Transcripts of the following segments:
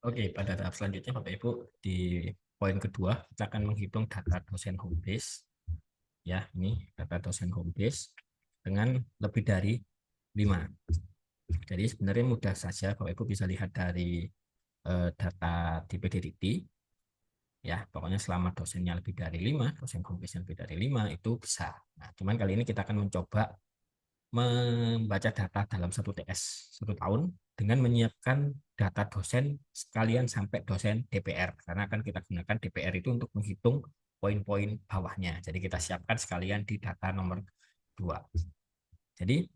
Oke, pada tahap selanjutnya Bapak Ibu di poin kedua kita akan menghitung data dosen home base. Ya, ini data dosen home base dengan lebih dari 5. Jadi sebenarnya mudah saja Bapak Ibu bisa lihat dari data di PDDT. Ya, pokoknya selama dosennya lebih dari 5, dosen home base lebih dari 5 itu bisa. Nah, cuman kali ini kita akan mencoba membaca data dalam satu TS 1 tahun dengan menyiapkan data dosen sekalian sampai dosen DPR karena akan kita gunakan DPR itu untuk menghitung poin-poin bawahnya. Jadi kita siapkan sekalian di data nomor 2. Jadi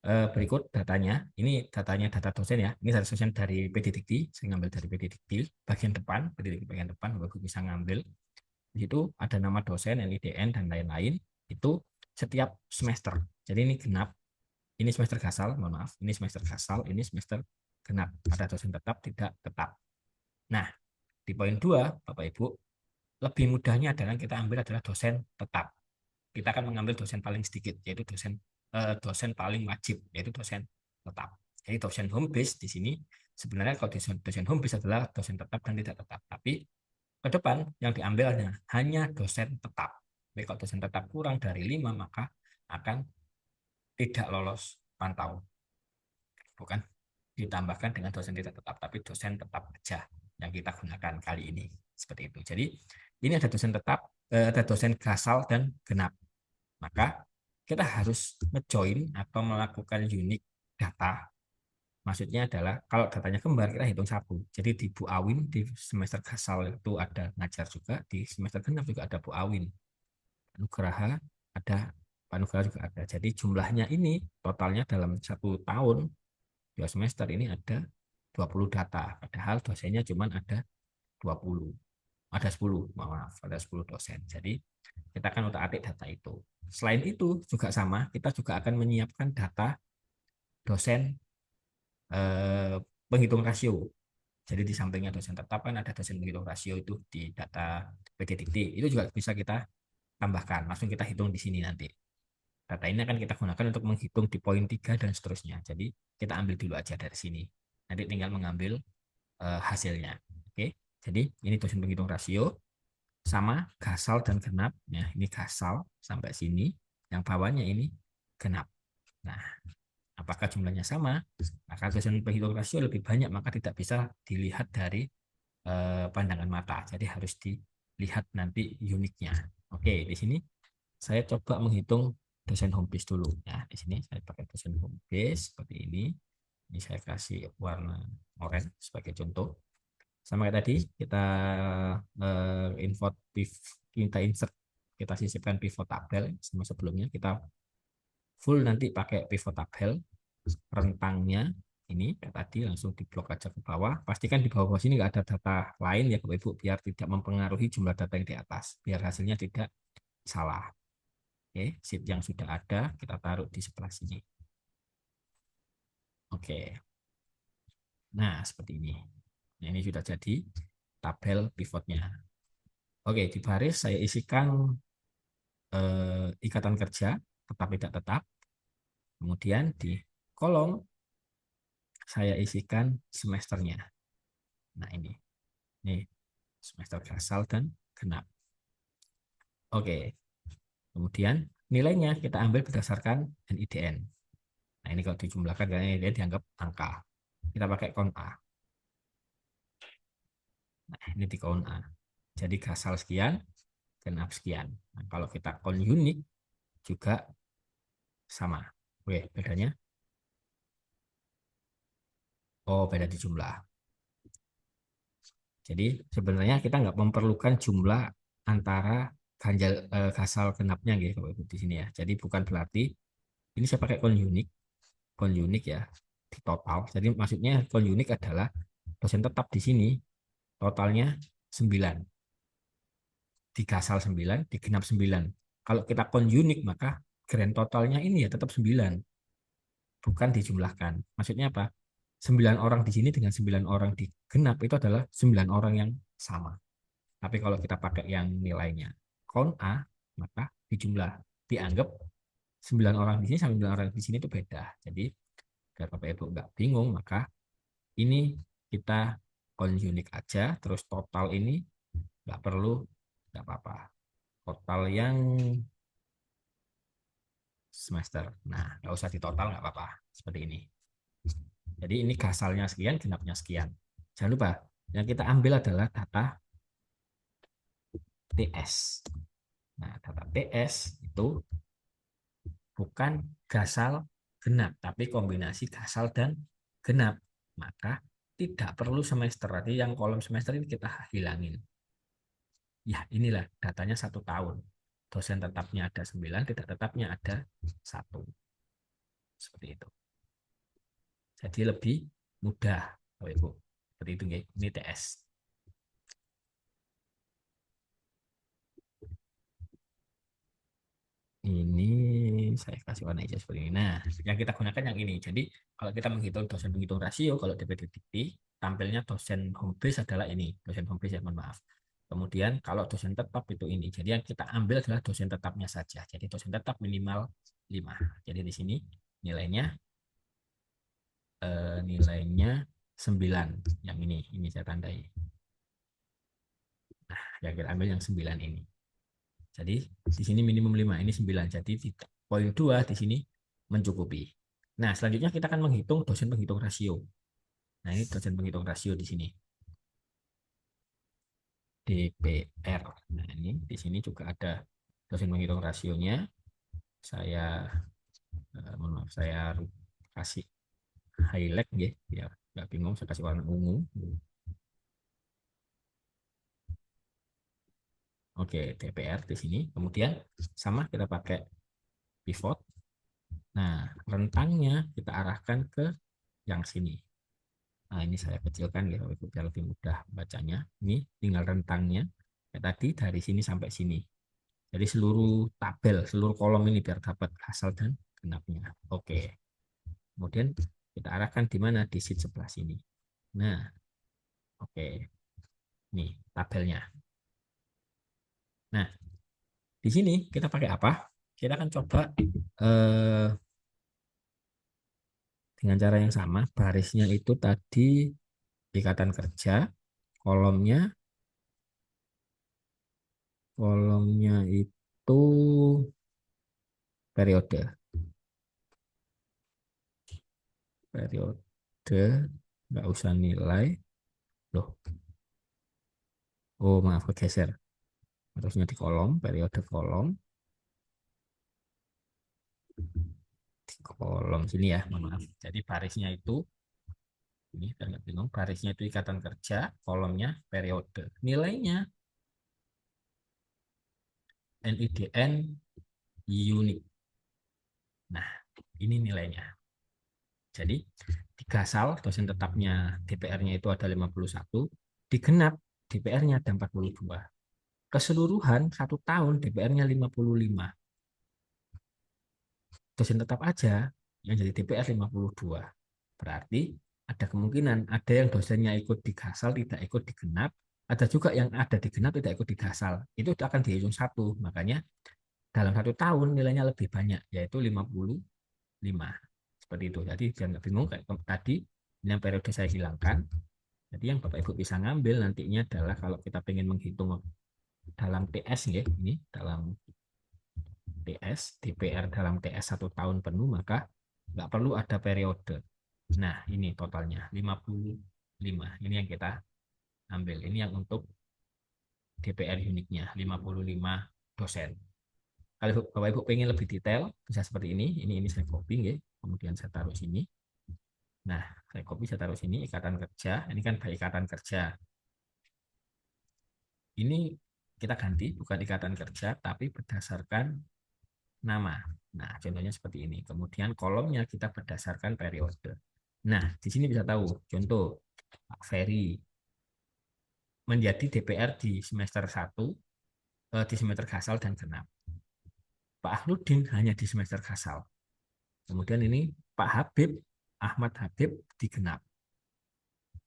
berikut datanya. Ini datanya data dosen ya. Ini data dosen dari PDDikti. Saya ngambil dari PDDikti bagian depan, PDDikti bagian depan, Bapak bisa ngambil. Di situ ada nama dosen, NIDN dan lain-lain. Itu setiap semester. Jadi ini genap, ini semester gasal, mohon maaf, ini semester gasal, ini semester genap. Ada dosen tetap, tidak tetap. Nah, di poin 2, Bapak Ibu, lebih mudahnya adalah kita ambil adalah dosen tetap. Kita akan mengambil dosen paling sedikit, yaitu dosen paling wajib, yaitu dosen tetap. Jadi dosen home base di sini sebenarnya kalau dosen home base adalah dosen tetap dan tidak tetap. Tapi ke depan yang diambil hanya dosen tetap. Jadi kalau dosen tetap kurang dari 5 maka akan tidak lolos pantau. Bukan ditambahkan dengan dosen tidak tetap, tapi dosen tetap aja yang kita gunakan kali ini. Seperti itu. Jadi ini ada dosen tetap, ada dosen gasal dan genap. Maka kita harus ngejoin atau melakukan unique data. Maksudnya adalah kalau datanya kembar kita hitung satu. Jadi di Bu Awin di semester gasal itu ada ngajar juga, di semester genap juga ada Bu Awin. Nugraha ada, Pak Nugraha juga ada. Jadi jumlahnya ini totalnya dalam 1 tahun 2 semester ini ada 20 data. Padahal dosennya cuma ada 20. Ada 10, maaf, ada 10 dosen. Jadi kita akan utak-atik data itu. Selain itu juga sama, kita juga akan menyiapkan data dosen eh, penghitung rasio. Jadi di sampingnya dosen tetap kan ada dosen penghitung rasio itu di data PDDT. Itu juga bisa kita tambahkan. Langsung kita hitung di sini nanti. Data ini akan kita gunakan untuk menghitung di poin 3 dan seterusnya. Jadi kita ambil dulu aja dari sini. Nanti tinggal mengambil hasilnya. Oke. Jadi ini dosen penghitung rasio sama gasal dan genap. Ya, ini gasal sampai sini. Yang bawahnya ini genap. Nah, apakah jumlahnya sama? Maka dosen penghitung rasio lebih banyak, maka tidak bisa dilihat dari pandangan mata. Jadi harus dilihat nanti uniknya. Oke, di sini saya coba menghitung dosen home base dulu. Nah, di sini saya pakai dosen home base seperti ini. Ini saya kasih warna oranye sebagai contoh. Sama kayak tadi, kita kita insert, kita sisipkan pivot tabel sama sebelumnya. Kita full nanti pakai pivot tabel rentangnya ini kayak tadi langsung diblok aja ke bawah. Pastikan di bawah sini nggak ada data lain ya Bapak Ibu biar tidak mempengaruhi jumlah data yang di atas, biar hasilnya tidak salah. Oke, sheet yang sudah ada kita taruh di sebelah sini. Oke, nah seperti ini. Nah, ini sudah jadi tabel pivotnya. Oke, di baris saya isikan ikatan kerja tetap tidak tetap. Kemudian di kolom saya isikan semesternya. Nah ini semester gasal dan genap. Oke, kemudian nilainya kita ambil berdasarkan NIDN. Nah ini kalau dijumlahkan karena NIDN dianggap angka. Kita pakai count A. Nah ini di count A. Jadi gasal sekian, genap sekian. Nah, kalau kita count unik juga sama. Oke, bedanya? Oh, beda di jumlah. Jadi sebenarnya kita nggak memerlukan jumlah antara gasal genapnya gitu di sini ya. Jadi bukan berarti ini saya pakai count unik ya di total. Jadi maksudnya count unik adalah dosen tetap di sini totalnya 9. Di gasal 9, di genap 9. Kalau kita count unik maka grand totalnya ini ya tetap 9, bukan dijumlahkan. Maksudnya apa? 9 orang di sini dengan 9 orang di genap itu adalah 9 orang yang sama. Tapi kalau kita pakai yang nilainya count A, maka dijumlah. Dianggap 9 orang di sini sama 9 orang di sini itu beda. Jadi, biar Bapak Ibu nggak bingung, maka ini kita poin unik aja, terus total ini nggak perlu, nggak apa-apa. Total yang semester. Nah, nggak usah ditotal, nggak apa-apa. Seperti ini. Jadi ini gasalnya sekian, genapnya sekian. Jangan lupa, yang kita ambil adalah data TS. Nah, data TS itu bukan gasal genap, tapi kombinasi gasal dan genap. Maka tidak perlu semester. Tadi yang kolom semester ini kita hilangin. Ya, inilah datanya 1 tahun. Dosen tetapnya ada 9, tidak tetapnya ada 1. Seperti itu. Jadi lebih mudah, Bapak Ibu. Seperti itu, ini TS. Ini saya kasih warna hijau seperti ini. Nah, yang kita gunakan yang ini. Jadi, kalau kita menghitung dosen penghitung rasio, kalau DPT tampilnya dosen home base adalah ini. Dosen home base, ya, mohon maaf. Kemudian, kalau dosen tetap itu ini. Jadi, yang kita ambil adalah dosen tetapnya saja. Jadi, dosen tetap minimal 5. Jadi, di sini nilainya nilainya 9. Yang ini saya tandai. Nah, yang kita ambil yang 9 ini. Jadi di sini minimum 5, ini 9. Jadi poin 2 di sini mencukupi. Nah, selanjutnya kita akan menghitung dosen penghitung rasio. Nah, ini dosen penghitung rasio di sini. DPR. Nah, ini di sini juga ada dosen penghitung rasionya. Saya mohon maaf, saya kasih highlight ya, biar nggak bingung, saya kasih warna ungu. Oke, DPR di sini. Kemudian sama kita pakai pivot. Nah, rentangnya kita arahkan ke yang sini. Nah, ini saya kecilkan ya, biar lebih mudah bacanya. Ini tinggal rentangnya. Kayak tadi dari sini sampai sini. Jadi seluruh tabel, seluruh kolom ini biar dapat asal dan genapnya. Oke. Kemudian kita arahkan di mana? Di sheet sebelah sini. Nah, oke. Nih tabelnya. Nah, di sini kita pakai apa? Kita akan coba dengan cara yang sama. Barisnya itu tadi ikatan kerja, kolomnya kolomnya itu periode. Periode nggak usah nilai. Loh, oh maaf kegeser. Harusnya di kolom, periode kolom. Di kolom sini ya, mohon maaf. Jadi barisnya itu, ini nggak bingung, barisnya itu ikatan kerja, kolomnya periode. Nilainya NIDN unit. Nah, ini nilainya. Jadi di Gasal dosen tetapnya DPR-nya itu ada 51, di Genap DPR-nya ada 42. Keseluruhan 1 tahun DPR-nya 55. Dosen tetap aja yang jadi DPR 52. Berarti ada kemungkinan ada yang dosennya ikut di Gasal tidak ikut di Genap, ada juga yang ada di Genap tidak ikut di Gasal. Itu akan dihitung satu. Makanya dalam 1 tahun nilainya lebih banyak, yaitu 55. Seperti itu. Jadi jangan nggak bingung kayak tadi, yang periode saya hilangkan. Jadi yang Bapak Ibu bisa ngambil nantinya adalah kalau kita ingin menghitung dalam TS ya, ini dalam TS, DPR dalam TS 1 tahun penuh, maka nggak perlu ada periode. Nah, ini totalnya 55. Ini yang kita ambil. Ini yang untuk DPR unitnya, 55 dosen. Kalau Bapak Ibu pengen lebih detail, bisa seperti ini. Ini saya copy ya. Kemudian saya taruh sini. Nah, saya copy, saya taruh sini, ikatan kerja. Ini kan ikatan kerja. Ini kita ganti, bukan ikatan kerja, tapi berdasarkan nama. Nah, contohnya seperti ini. Kemudian kolomnya kita berdasarkan periode. Nah, di sini bisa tahu. Contoh, Pak Ferry menjadi DPR di semester 1, di semester Gasal dan Genap. Pak Ahludin hanya di semester Gasal. Kemudian ini Pak Habib, Ahmad Habib di Genap.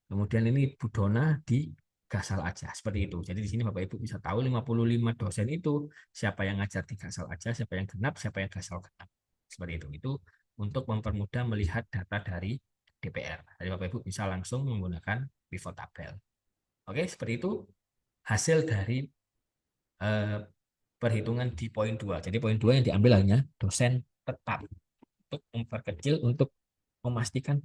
Kemudian ini Bu Dona di Gasal aja, seperti itu. Jadi di sini Bapak Ibu bisa tahu 55 dosen itu siapa yang ngajar di Gasal aja, siapa yang genap, siapa yang Gasal genap. Seperti itu. Itu untuk mempermudah melihat data dari DPR. Jadi Bapak Ibu bisa langsung menggunakan pivot tabel. Oke, seperti itu hasil dari eh, perhitungan di poin 2. Jadi poin 2 yang diambil hanya dosen tetap untuk memperkecil, untuk memastikan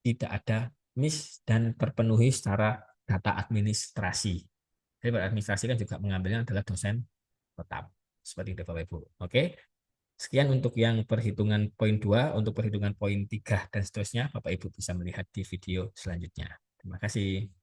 tidak ada miss dan terpenuhi secara data administrasi. Jadi administrasi kan juga mengambilnya adalah dosen tetap. Seperti itu Bapak Ibu. Oke. Sekian untuk yang perhitungan poin 2, untuk perhitungan poin 3 dan seterusnya Bapak Ibu bisa melihat di video selanjutnya. Terima kasih.